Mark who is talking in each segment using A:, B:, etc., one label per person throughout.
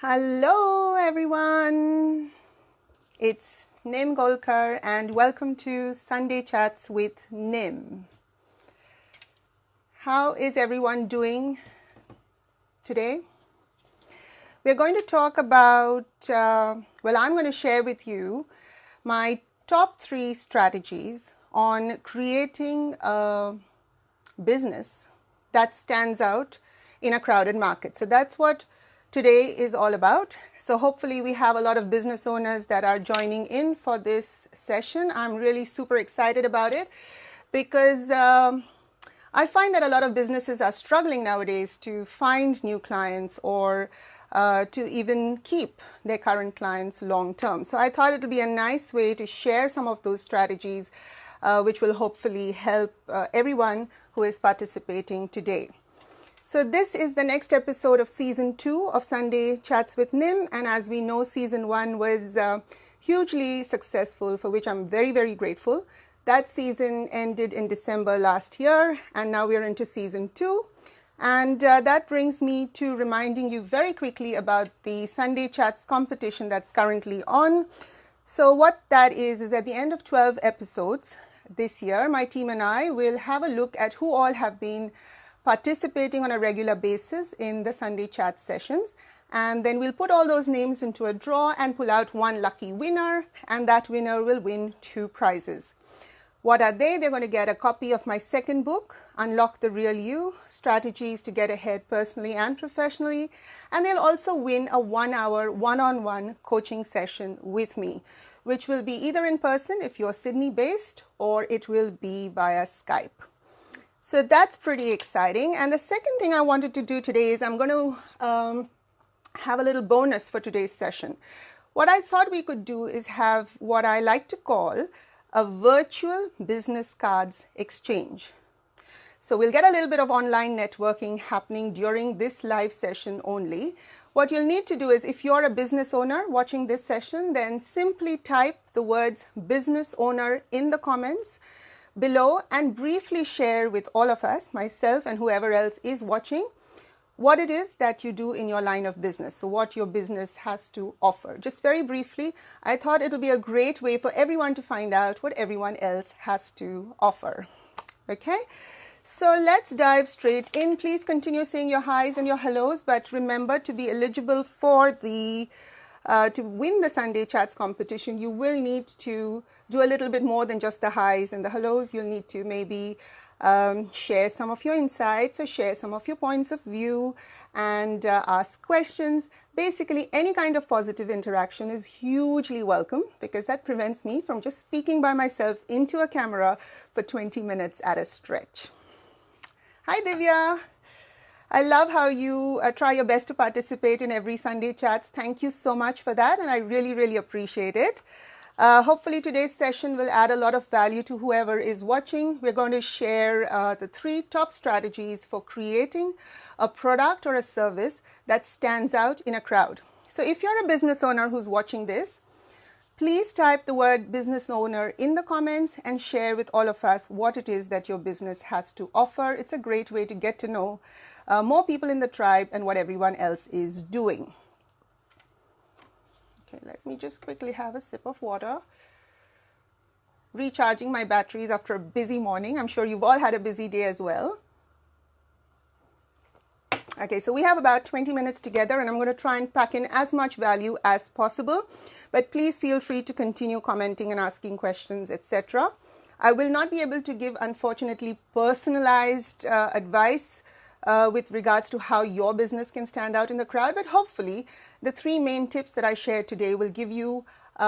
A: Hello everyone, it's Nim Golkar and welcome to Sunday Chats with Nim. How is everyone doing today? We're going to talk about, I'm going to share with you my top 3 strategies on creating a business that stands out in a crowded market. So that's what today is all about. So hopefully we have a lot of business owners that are joining in for this session. I'm really super excited about it because I find that a lot of businesses are struggling nowadays to find new clients or to even keep their current clients long term. So I thought it would be a nice way to share some of those strategies which will hopefully help everyone who is participating today. So this is the next episode of season 2 of Sunday Chats with Nim, and as we know, season 1 was hugely successful, for which I'm very, very grateful. That season ended in December last year, and now we're into season 2. And that brings me to reminding you very quickly about the Sunday Chats competition that's currently on. So what that is at the end of 12 episodes this year, my team and I will have a look at who all have been participating on a regular basis in the Sunday Chat sessions, and then we'll put all those names into a draw and pull out one lucky winner, and that winner will win 2 prizes. What are they? They're going to get a copy of my second book, Unlock the Real You, Strategies to Get Ahead Personally and Professionally, and they'll also win a 1-hour one-on-one coaching session with me, which will be either in person if you're Sydney based, or it will be via Skype. So that's pretty exciting. And the second thing I wanted to do today is I'm going to have a little bonus for today's session. What I thought we could do is have what I like to call a virtual business cards exchange. So we'll get a little bit of online networking happening during this live session only. What you'll need to do is, if you're a business owner watching this session, then simply type the words business owner in the comments below and briefly share with all of us, myself and whoever else is watching, what it is that you do in your line of business. So what your business has to offer. Just very briefly, I thought it would be a great way for everyone to find out what everyone else has to offer. Okay, so let's dive straight in. Please continue saying your highs and your hellos, but remember, to be eligible for the to win the Sunday Chats competition, you will need to do a little bit more than just the highs and the hellos. You'll need to maybe share some of your insights or share some of your points of view and ask questions. Basically, any kind of positive interaction is hugely welcome, because that prevents me from just speaking by myself into a camera for 20 minutes at a stretch. Hi, Divya. I love how you try your best to participate in every Sunday Chats. Thank you so much for that, and I really, really appreciate it. Hopefully today's session will add a lot of value to whoever is watching. We're going to share the 3 top strategies for creating a product or a service that stands out in a crowd. So if you're a business owner who's watching this, please type the word business owner in the comments and share with all of us what it is that your business has to offer. It's a great way to get to know more people in the tribe and what everyone else is doing. Okay, let me just quickly have a sip of water. Recharging my batteries after a busy morning. I'm sure you've all had a busy day as well. Okay, so we have about 20 minutes together, and I'm going to try and pack in as much value as possible. But please feel free to continue commenting and asking questions, etc. I will not be able to give, unfortunately, personalized advice with regards to how your business can stand out in the crowd, but hopefully the 3 main tips that I shared today will give you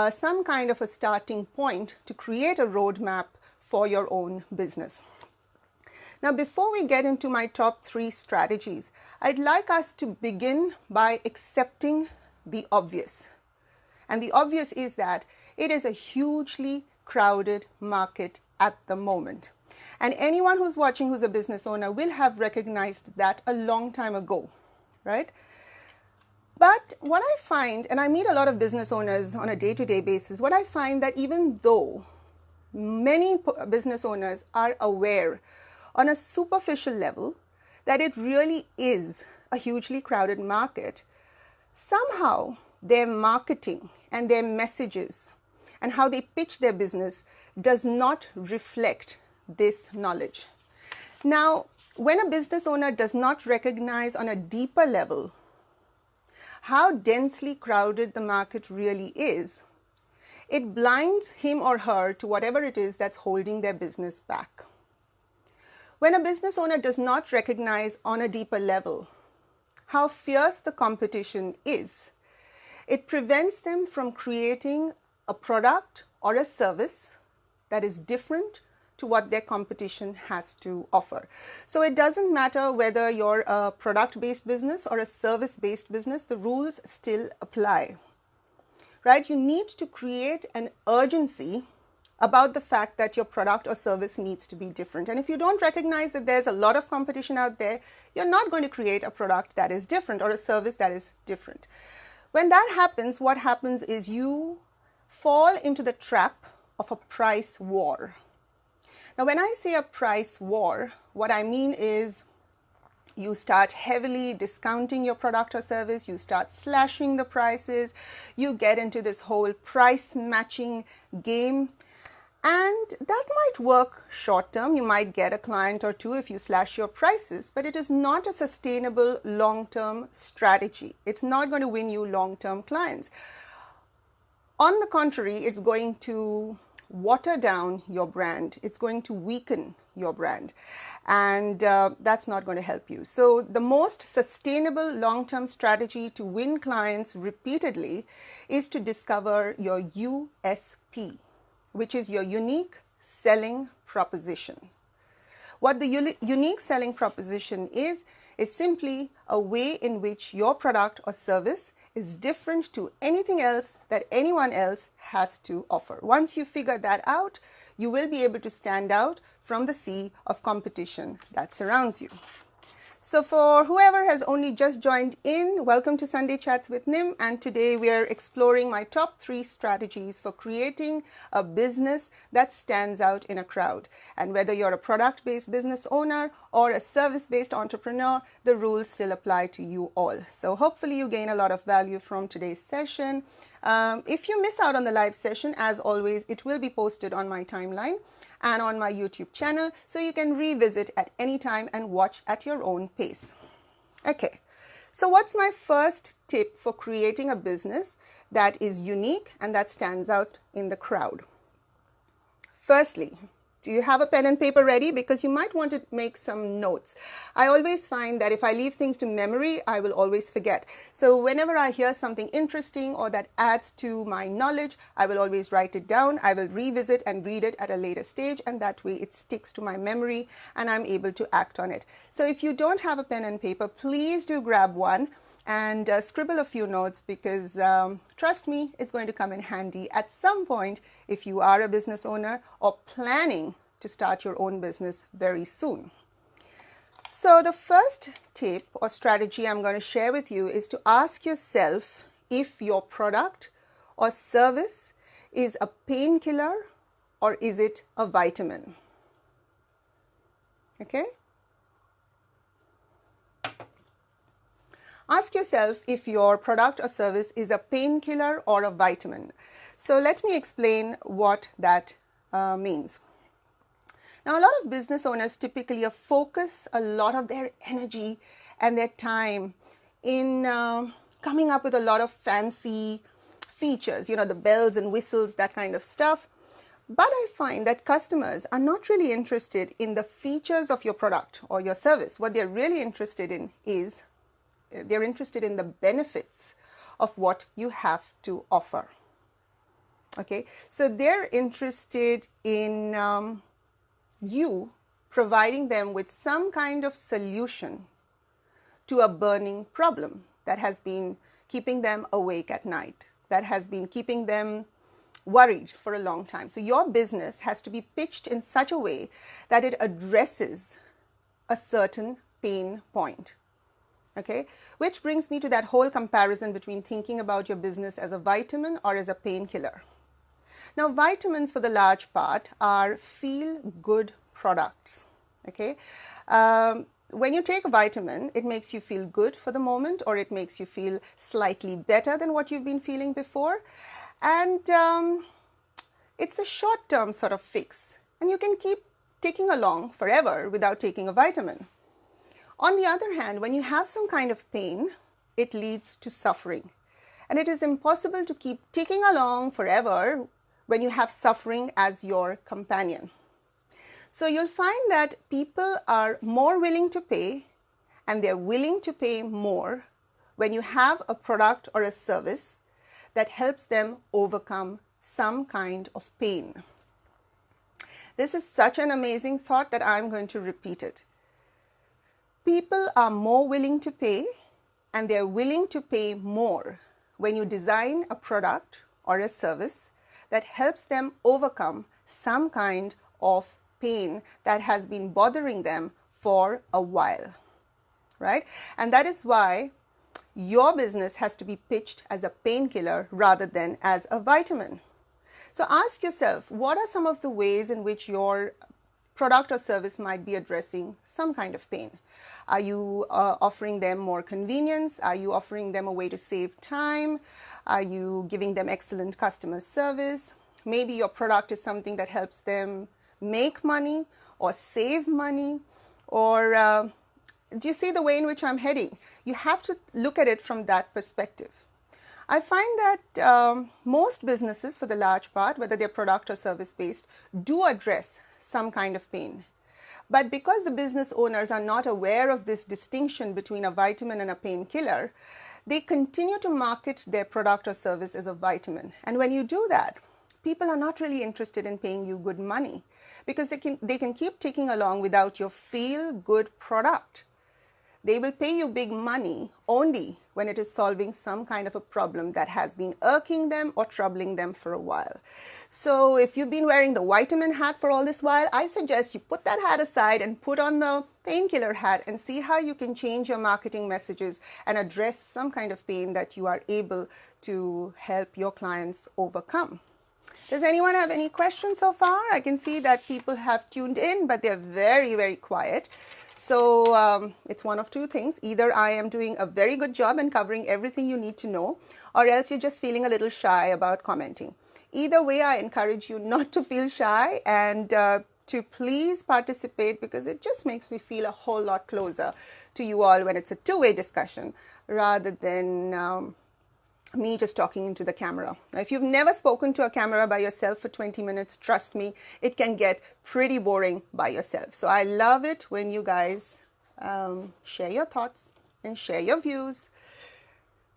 A: some kind of a starting point to create a roadmap for your own business. Now, before we get into my top 3 strategies, I'd like us to begin by accepting the obvious. And the obvious is that it is a hugely crowded market at the moment. And anyone who's watching who's a business owner will have recognized that a long time ago, right? But what I find, and I meet a lot of business owners on a day-to-day basis, what I find that even though many business owners are aware on a superficial level that it really is a hugely crowded market, somehow their marketing and their messages and how they pitch their business does not reflect this knowledge. Now, when a business owner does not recognize on a deeper level how densely crowded the market really is, it blinds him or her to whatever it is that's holding their business back. When a business owner does not recognize on a deeper level how fierce the competition is, it prevents them from creating a product or a service that is different to what their competition has to offer. So it doesn't matter whether you're a product-based business or a service-based business, the rules still apply, right? You need to create an urgency about the fact that your product or service needs to be different. And if you don't recognize that there's a lot of competition out there, you're not going to create a product that is different or a service that is different. When that happens, what happens is you fall into the trap of a price war. Now, when I say a price war, what I mean is you start heavily discounting your product or service, you start slashing the prices, you get into this whole price matching game. And that might work short term. You might get a client or two if you slash your prices, but it is not a sustainable long-term strategy. It's not going to win you long-term clients. On the contrary, it's going to water down your brand. It's going to weaken your brand, and that's not going to help you. So the most sustainable long-term strategy to win clients repeatedly is to discover your USP, which is your unique selling proposition. What the unique selling proposition is simply a way in which your product or service is different to anything else that anyone else has to offer. Once you figure that out, you will be able to stand out from the sea of competition that surrounds you. So for whoever has only just joined in, welcome to Sunday Chats with Nim, and today we are exploring my top 3 strategies for creating a business that stands out in a crowd. And whether you're a product-based business owner or a service-based entrepreneur, the rules still apply to you all. So hopefully you gain a lot of value from today's session. If you miss out on the live session, as always, it will be posted on my timeline and on my YouTube channel, so you can revisit at any time and watch at your own pace. Okay, so what's my first tip for creating a business that is unique and that stands out in the crowd? Firstly, do you have a pen and paper ready? Because you might want to make some notes. I always find that if I leave things to memory, I will always forget. So whenever I hear something interesting or that adds to my knowledge, I will always write it down. I will revisit and read it at a later stage, and that way it sticks to my memory and I'm able to act on it. So if you don't have a pen and paper, please do grab one and scribble a few notes, because trust me, it's going to come in handy at some point if you are a business owner or planning to start your own business very soon. So the first tip or strategy I'm going to share with you is to ask yourself if your product or service is a painkiller or is it a vitamin? Okay? Ask yourself if your product or service is a painkiller or a vitamin. So let me explain what that means. Now, a lot of business owners typically focus a lot of their energy and their time in coming up with a lot of fancy features, you know, the bells and whistles, that kind of stuff. But I find that customers are not really interested in the features of your product or your service. What they're really interested in is they're interested in the benefits of what you have to offer. Okay, so they're interested in you providing them with some kind of solution to a burning problem that has been keeping them awake at night, that has been keeping them worried for a long time. So your business has to be pitched in such a way that it addresses a certain pain point. Okay, which brings me to that whole comparison between thinking about your business as a vitamin or as a painkiller. Now, vitamins for the large part are feel-good products. Okay, when you take a vitamin, it makes you feel good for the moment, or it makes you feel slightly better than what you've been feeling before. And it's a short-term sort of fix, and you can keep ticking along forever without taking a vitamin. On the other hand, when you have some kind of pain, it leads to suffering. And it is impossible to keep ticking along forever when you have suffering as your companion. So you'll find that people are more willing to pay, and they're willing to pay more when you have a product or a service that helps them overcome some kind of pain. This is such an amazing thought that I'm going to repeat it. People are more willing to pay, and they're willing to pay more when you design a product or a service that helps them overcome some kind of pain that has been bothering them for a while, right? And that is why your business has to be pitched as a painkiller rather than as a vitamin. So ask yourself, what are some of the ways in which your product or service might be addressing some kind of pain? Are you offering them more convenience? Are you offering them a way to save time? Are you giving them excellent customer service? Maybe your product is something that helps them make money or save money. Or do you see the way in which I'm heading? You have to look at it from that perspective. I find that most businesses, for the large part, whether they're product or service based, do address some kind of pain. But because the business owners are not aware of this distinction between a vitamin and a painkiller, they continue to market their product or service as a vitamin. And when you do that, people are not really interested in paying you good money, because they can keep ticking along without your feel-good product. They will pay you big money only when it is solving some kind of a problem that has been irking them or troubling them for a while. So if you've been wearing the vitamin hat for all this while, I suggest you put that hat aside and put on the painkiller hat and see how you can change your marketing messages and address some kind of pain that you are able to help your clients overcome. Does anyone have any questions so far? I can see that people have tuned in, but they're very, very quiet. So it's one of two things. Either I am doing a very good job in covering everything you need to know, or else you're just feeling a little shy about commenting. Either way, I encourage you not to feel shy and to please participate, because it just makes me feel a whole lot closer to you all when it's a two-way discussion rather than me just talking into the camera. Now, if you've never spoken to a camera by yourself for 20 minutes, trust me, it can get pretty boring by yourself. So I love it when you guys share your thoughts and share your views,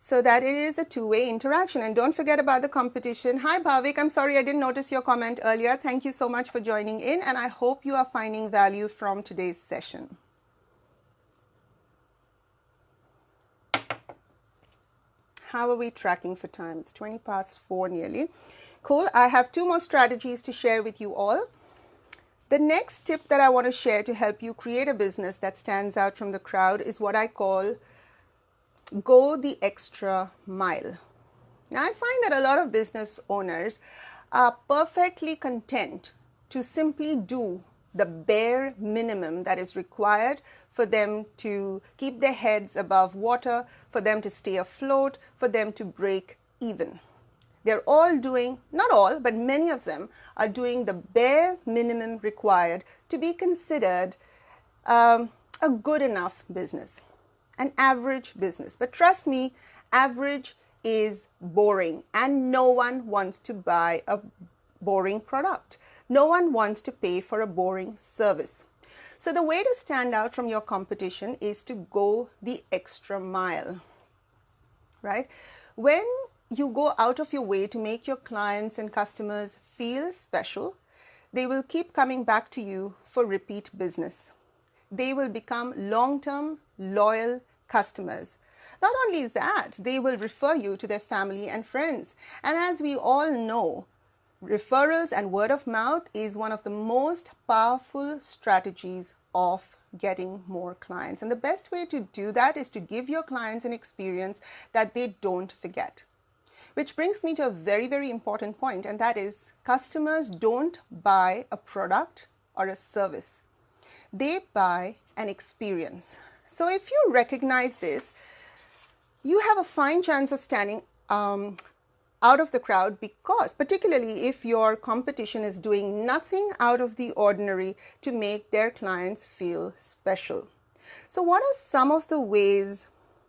A: so that it is a two-way interaction. And don't forget about the competition. Hi Bhavik, I'm sorry I didn't notice your comment earlier. Thank you so much for joining in, and I hope you are finding value from today's session. How are we tracking for time? It's 20 past 4 nearly. Cool. I have 2 more strategies to share with you all. The next tip that I want to share to help you create a business that stands out from the crowd is what I call go the extra mile. Now, I find that a lot of business owners are perfectly content to simply do the bare minimum that is required for them to keep their heads above water, for them to stay afloat, for them to break even. They're all doing, not all, but many of them are doing the bare minimum required to be considered a good enough business, an average business. But trust me, average is boring, and no one wants to buy a boring product. No one wants to pay for a boring service. So the way to stand out from your competition is to go the extra mile, right? When you go out of your way to make your clients and customers feel special, they will keep coming back to you for repeat business. They will become long-term, loyal customers. Not only that, they will refer you to their family and friends. And as we all know, referrals and word of mouth is one of the most powerful strategies of getting more clients. And the best way to do that is to give your clients an experience that they don't forget. Which brings me to a very, very important point, and that is customers don't buy a product or a service. They buy and experience. So if you recognize this, you have a fine chance of standing out of the crowd, because particularly if your competition is doing nothing out of the ordinary to make their clients feel special. So what are some of the ways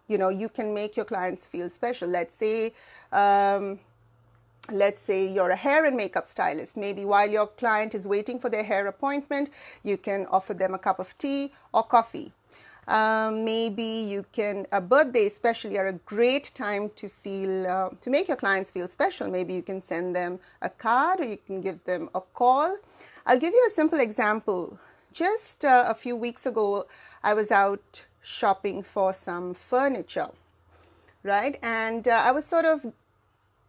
A: you can make your clients feel special? Let's say you're a hair and makeup stylist. Maybe while your client is waiting for their hair appointment, you can offer them a cup of tea or coffee. Maybe you can, birthdays especially are a great time to make your clients feel special. Maybe you can send them a card, or you can give them a call. I'll give you a simple example. Just a few weeks ago, I was out shopping for some furniture, right? And I was sort of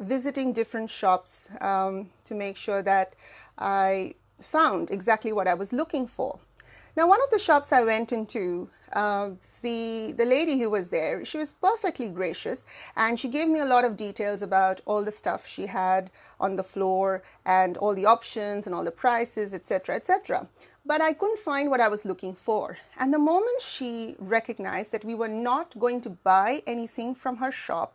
A: visiting different shops to make sure that I found exactly what I was looking for. Now, one of the shops I went into, the lady who was there, she was perfectly gracious, and she gave me a lot of details about all the stuff she had on the floor and all the options and all the prices, etc., etc. But I couldn't find what I was looking for. And the moment she recognized that we were not going to buy anything from her shop,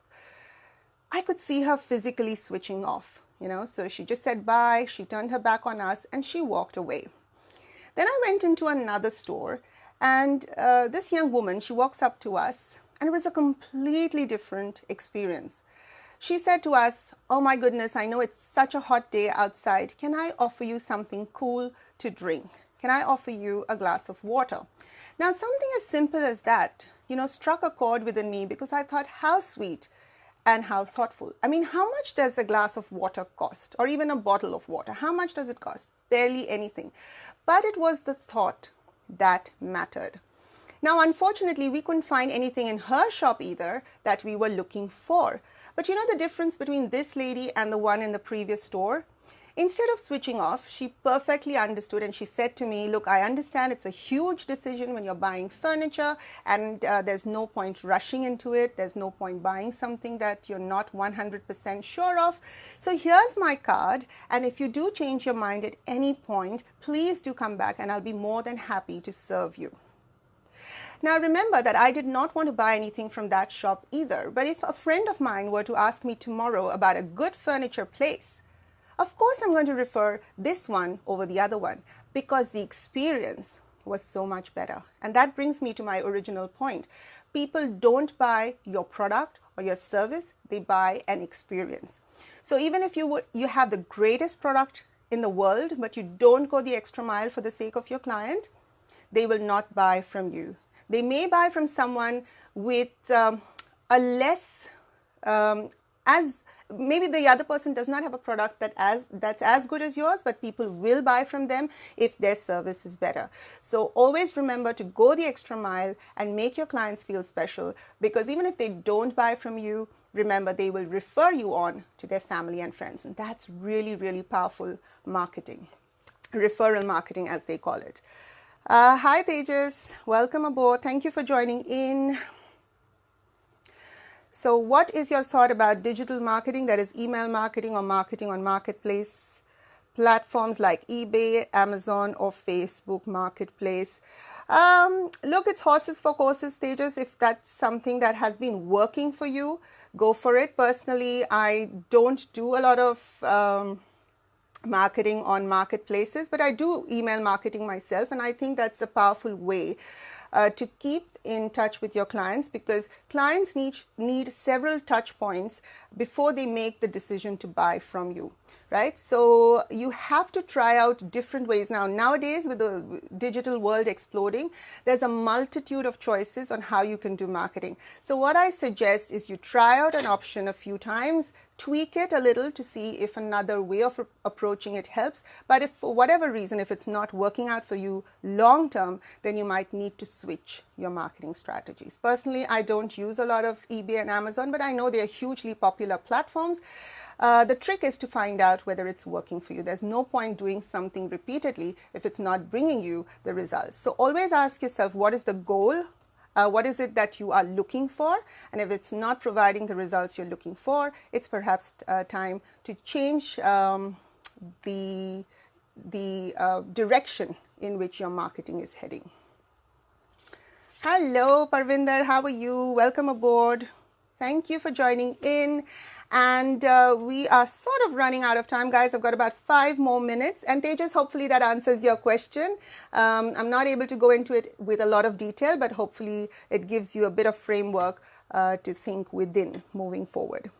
A: I could see her physically switching off, So she just said bye, she turned her back on us, and she walked away. Then I went into another store, and this young woman, she walks up to us, and it was a completely different experience. She said to us, "Oh my goodness, I know it's such a hot day outside. Can I offer you something cool to drink? Can I offer you a glass of water?" Now, something as simple as that, struck a chord within me, because I thought, how sweet and how thoughtful. I mean, how much does a glass of water cost, or even a bottle of water? How much does it cost? Barely anything. But it was the thought that mattered. Now, unfortunately, we couldn't find anything in her shop either that we were looking for. But the difference between this lady and the one in the previous store? Instead of switching off, she perfectly understood, and she said to me, "Look, I understand it's a huge decision when you're buying furniture, and there's no point rushing into it. There's no point buying something that you're not 100% sure of. So here's my card, and if you do change your mind at any point, please do come back, and I'll be more than happy to serve you." Now, remember that I did not want to buy anything from that shop either. But if a friend of mine were to ask me tomorrow about a good furniture place, of course, I'm going to refer this one over the other one, because the experience was so much better. And that brings me to my original point. People don't buy your product or your service, they buy an experience. So even if you have the greatest product in the world, but you don't go the extra mile for the sake of your client, they will not buy from you. They may buy from someone with a less, maybe the other person does not have a product that's as good as yours, but people will buy from them if their service is better. So always remember to go the extra mile and make your clients feel special, because even if they don't buy from you, remember they will refer you on to their family and friends. And that's really, really powerful marketing, referral marketing as they call it. Hi Tejas, welcome aboard. Thank you for joining in. So what is your thought about digital marketing, that is email marketing or marketing on marketplace platforms like eBay, Amazon, or Facebook Marketplace? Look, it's horses for courses, Tejas. If that's something that has been working for you, go for it. Personally, I don't do a lot of marketing on marketplaces, but I do email marketing myself, and I think that's a powerful way to keep in touch with your clients, because clients need several touch points before they make the decision to buy from you, right? So you have to try out different ways. Nowadays, with the digital world exploding, there's a multitude of choices on how you can do marketing. So what I suggest is you try out an option a few times, tweak it a little to see if another way of approaching it helps. But if for whatever reason, if it's not working out for you long term, then you might need to switch your marketing strategies. Personally, I don't use a lot of eBay and Amazon, but I know they are hugely popular platforms. The trick is to find out whether it's working for you. There's no point doing something repeatedly if it's not bringing you the results. So always ask yourself, what is the goal? What is it that you are looking for? And if it's not providing the results you're looking for, it's perhaps time to change the direction in which your marketing is heading. Hello, Parvinder. How are you? Welcome aboard. Thank you for joining in. And we are sort of running out of time, guys. I've got about 5 more minutes. And Tejas, hopefully that answers your question. I'm not able to go into it with a lot of detail, but hopefully it gives you a bit of framework to think within moving forward.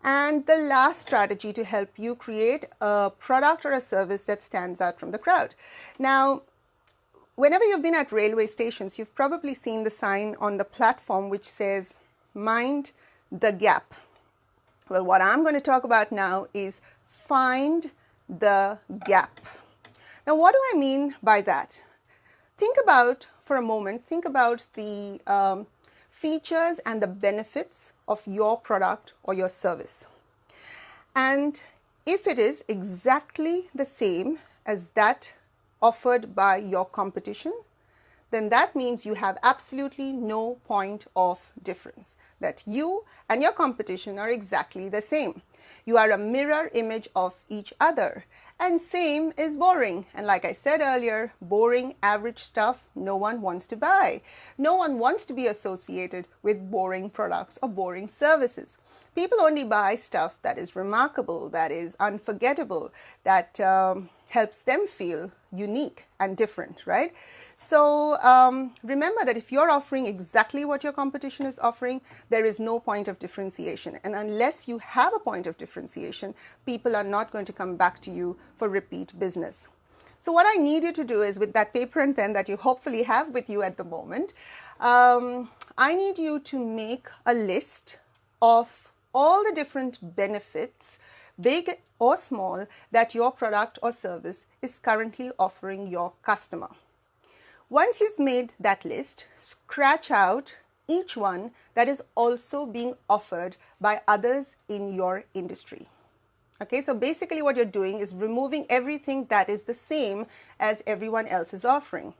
A: And the last strategy to help you create a product or a service that stands out from the crowd. Now, whenever you've been at railway stations, you've probably seen the sign on the platform which says, "Mind the gap." Well, what I'm going to talk about now is find the gap. Now, what do I mean by that? Think about, for a moment, think about the features and the benefits of your product or your service. And if it is exactly the same as that offered by your competition, then that means you have absolutely no point of difference, that you and your competition are exactly the same. You are a mirror image of each other. And same is boring. And like I said earlier, boring, average stuff no one wants to buy. No one wants to be associated with boring products or boring services. People only buy stuff that is remarkable, that is unforgettable, that helps them feel unique and different, right? So remember that if you're offering exactly what your competition is offering, there is no point of differentiation. And unless you have a point of differentiation, people are not going to come back to you for repeat business. So what I need you to do is, with that paper and pen that you hopefully have with you at the moment, I need you to make a list of all the different benefits, big or small, that your product or service is currently offering your customer. Once you've made that list, scratch out each one that is also being offered by others in your industry. Okay, so basically what you're doing is removing everything that is the same as everyone else is offering.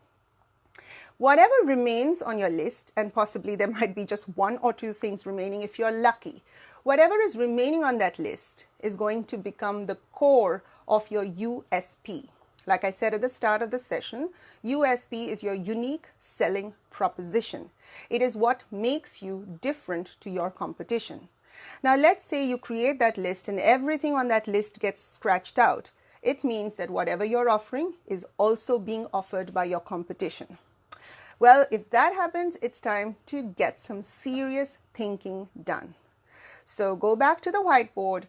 A: Whatever remains on your list, and possibly there might be just 1 or 2 things remaining if you're lucky, whatever is remaining on that list is going to become the core of your USP. Like I said at the start of the session, USP is your unique selling proposition. It is what makes you different to your competition. Now, let's say you create that list and everything on that list gets scratched out. It means that whatever you're offering is also being offered by your competition. Well, if that happens, it's time to get some serious thinking done. So go back to the whiteboard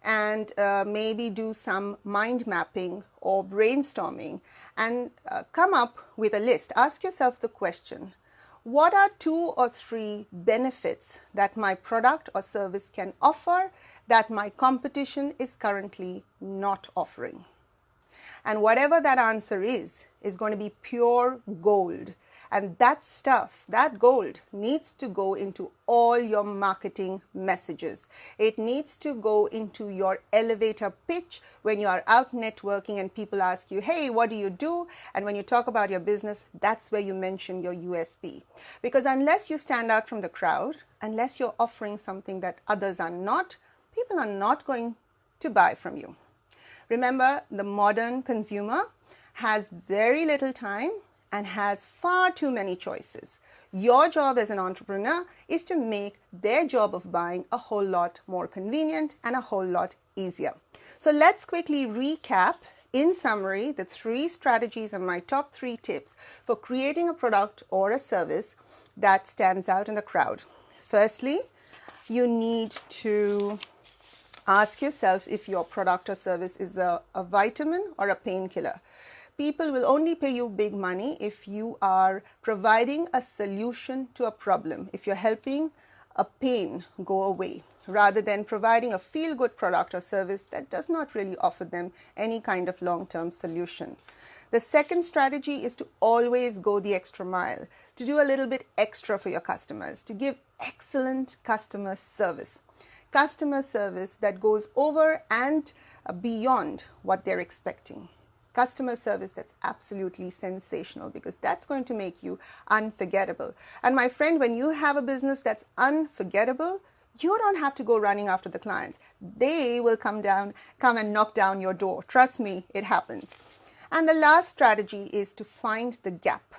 A: and maybe do some mind mapping or brainstorming and come up with a list. Ask yourself the question, what are 2 or 3 benefits that my product or service can offer that my competition is currently not offering? And whatever that answer is going to be pure gold. And that stuff, that gold, needs to go into all your marketing messages. It needs to go into your elevator pitch when you are out networking and people ask you, "Hey, what do you do?" And when you talk about your business, that's where you mention your USP. Because unless you stand out from the crowd, unless you're offering something that others are not, people are not going to buy from you. Remember, the modern consumer has very little time and has far too many choices. Your job as an entrepreneur is to make their job of buying a whole lot more convenient and a whole lot easier. So let's quickly recap, in summary, the 3 strategies and my top 3 tips for creating a product or a service that stands out in the crowd. Firstly, you need to ask yourself if your product or service is a vitamin or a painkiller. People will only pay you big money if you are providing a solution to a problem, if you're helping a pain go away, rather than providing a feel-good product or service that does not really offer them any kind of long-term solution. The second strategy is to always go the extra mile, to do a little bit extra for your customers, to give excellent customer service. Customer service that goes over and beyond what they're expecting. Customer service that's absolutely sensational, because that's going to make you unforgettable. And my friend, when you have a business that's unforgettable, you don't have to go running after the clients. They will come and knock down your door. Trust me, it happens. And the last strategy is to find the gap.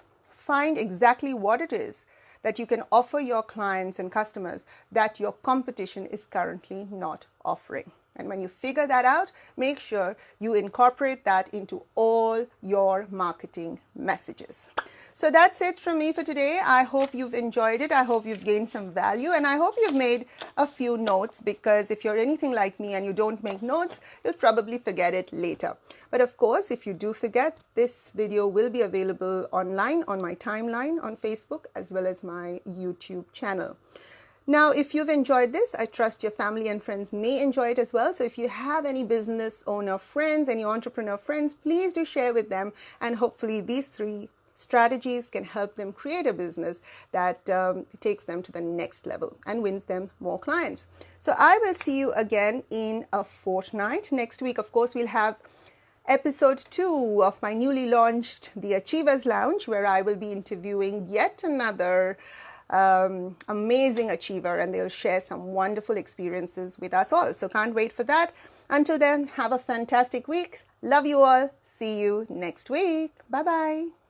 A: find exactly what it is that you can offer your clients and customers that your competition is currently not offering. And when you figure that out, make sure you incorporate that into all your marketing messages. So that's it from me for today. I hope you've enjoyed it. I hope you've gained some value, and I hope you've made a few notes, because if you're anything like me and you don't make notes, you'll probably forget it later. But of course, if you do forget, this video will be available online on my timeline on Facebook as well as my YouTube channel. Now, if you've enjoyed this, I trust your family and friends may enjoy it as well. So if you have any business owner friends, any entrepreneur friends, please do share with them. And hopefully these 3 strategies can help them create a business that takes them to the next level and wins them more clients. So I will see you again in a fortnight. Next week, of course, we'll have episode 2 of my newly launched The Achievers Lounge, where I will be interviewing yet another amazing achiever, and they'll share some wonderful experiences with us all. So can't wait for that. Until then, have a fantastic week. Love you all. See you next week. Bye-bye.